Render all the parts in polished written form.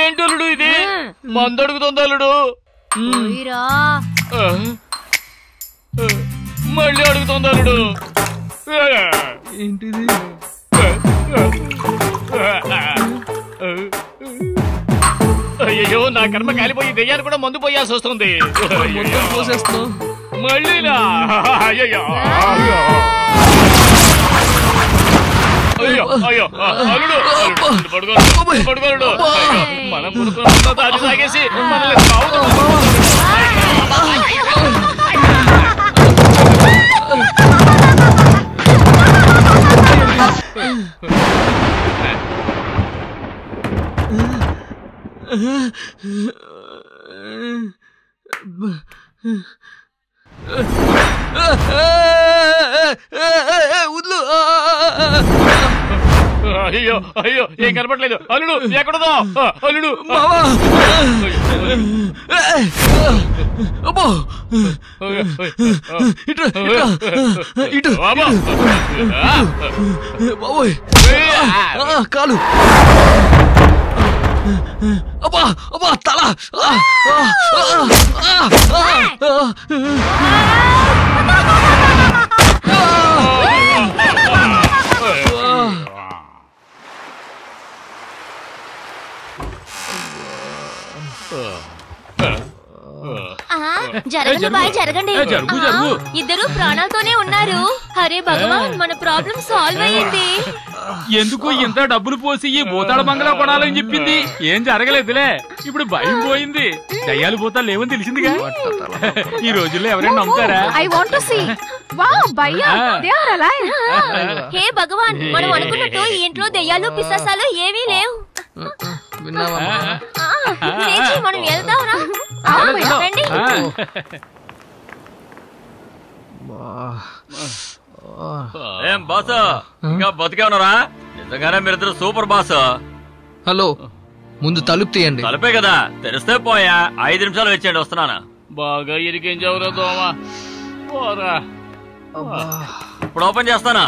ఏంటి అల్లుడు ఇది? మందు అడుగుతుంది అల్లుడు. మళ్ళీ అడుగుతుంది అల్లుడు. ఏంటిది? అయ్యో నా కర్మ కాలిపోయి దెయ్యాన్ని కూడా మందు పోయాల్సి వస్తుంది. మళ్ళీనా? అయ్యో అయ్యో అయ్యో అల్లుడు పడుకోడు. మనం పుడుకున్న అది తాగేసి మనల్ని అయ్యో అయ్యో ఏం కనపట్లేదు. అల్లుడు ఎక్కడదో? అల్లుడు కాలు. అబ్బా అబ్బా తల. జరగండి బాయ్ జరగండి. ఇద్దరు ప్రాణాలతోనే ఉన్నారు. అరే భగవాన్ మన ప్రాబ్లం సాల్వ్ అయ్యింది. ఎందుకు ఇంత డబ్బులు పోసి ఈ భూతాళ బంగ్లా కొనాలని చెప్పింది. ఏం జరగలేదులే. ఇప్పుడు భయం పోయింది. దయ్యాలు భూతాలు లేవని తెలిసిందిగా. ఈ రోజుల్లో ఎవరైనా నమ్ముతారా? I want to see. Wow భయ్యా దే ఆర్ అలైవ్. హే భగవాన్ మనం అనుకున్నట్టు ఈ ఇంట్లో దయ్యాలు పిశాచాలు ఏమీ లేవు. మనం వెళ్దాంరా. రండి. ఏం బాస్ ఇంకా బతికే ఉన్నారా? నిజంగానే మీరిద్దరు సూపర్ బాస్. హలో ముందు తలుపు తీయండి. తలుపే కదా తెరిస్తే పోయా. 5 నిమిషాలు వచ్చేయండి వస్తున్నాను. బాగా ఇరికించావురా దోమ. ఇప్పుడు ఓపెన్ చేస్తానా?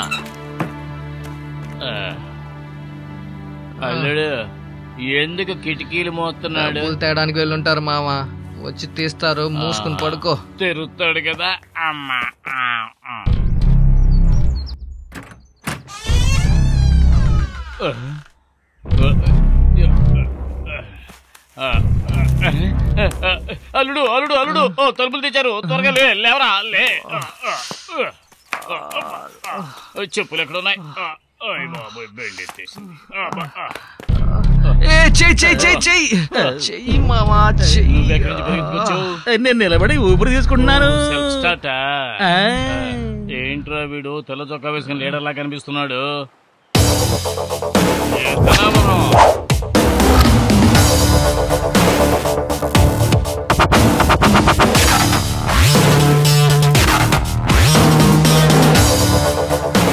అల్లుడు ఎందుకు కిటికీలు మోస్తున్నాడు? తేడానికి వెళ్ళుంటారు మామ. వచ్చి తీస్తారు. మూసుకుని పడుకో. తెరుస్తాడు కదా అమ్మా. అల్లుడు అల్లుడు అల్లుడు తలుపులు తెచ్చారు. త్వరగా లేవరా లే. చెప్పులు ఎక్కడున్నాయి? నేను నిలబడి ఊపిరి తీసుకుంటున్నాను. ఏంట్రా వీడు తెల్ల చొక్కా వేసుకుని లీడర్ లా కనిపిస్తున్నాడు.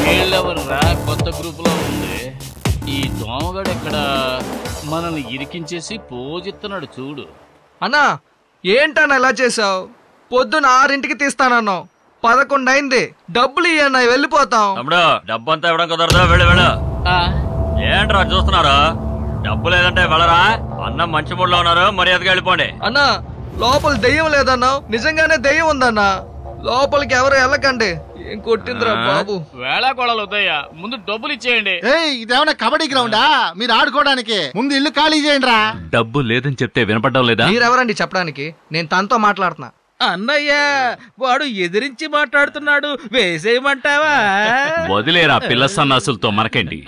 వీళ్ళెవర్రా కొత్త గ్రూప్ లో ఉంది. ఈ దోమగాడు ఎక్కడ మనల్ని ఇరికించేసి పోజిస్తున్నాడు చూడు. అన్నా ఏంటన్నా ఎలా చేసావు? పొద్దున 6ంటికి తీస్తానన్నావు. 11 అయింది. డబ్బులు ఇయ్యన్నా వెళ్ళిపోతాం. డబ్బంతా ఇవ్వడం కుదరదా? వెళ్ళు. ఏంట్రా చూస్తున్నారా? డబ్బు లేదంటే వెళ్ళరా? అన్నం మంచి మూడ్లో ఉన్నారు. మర్యాదగా వెళ్ళిపోండి. అన్నా లోపల దెయ్యం లేదన్నావు. నిజంగానే దెయ్యం ఉందన్నా. లోపలికి ఎవరు వెళ్ళకండి. ఏం కొట్టిందిరా బాబు. వేళా కొడాలు వద్దయ్యా. ముందు డబ్బులు ఇచ్చేయండి. ఇదేమన్నా కబడ్డీ గ్రౌండా? మీరు ఆడుకోవడానికి ముందు ఇల్లు ఖాళీ చేయండి రా. డబ్బు లేదని చెప్తే వినపడ్డం లేదా? మీరెవరండి చెప్పడానికి? నేను తనతో మాట్లాడుతున్నా. అన్నయ్య వాడు ఎదిరించి మాట్లాడుతున్నాడు. వేసేయమంటావా? వదిలేరా పిల్ల సన్నాసులతో మనకండి.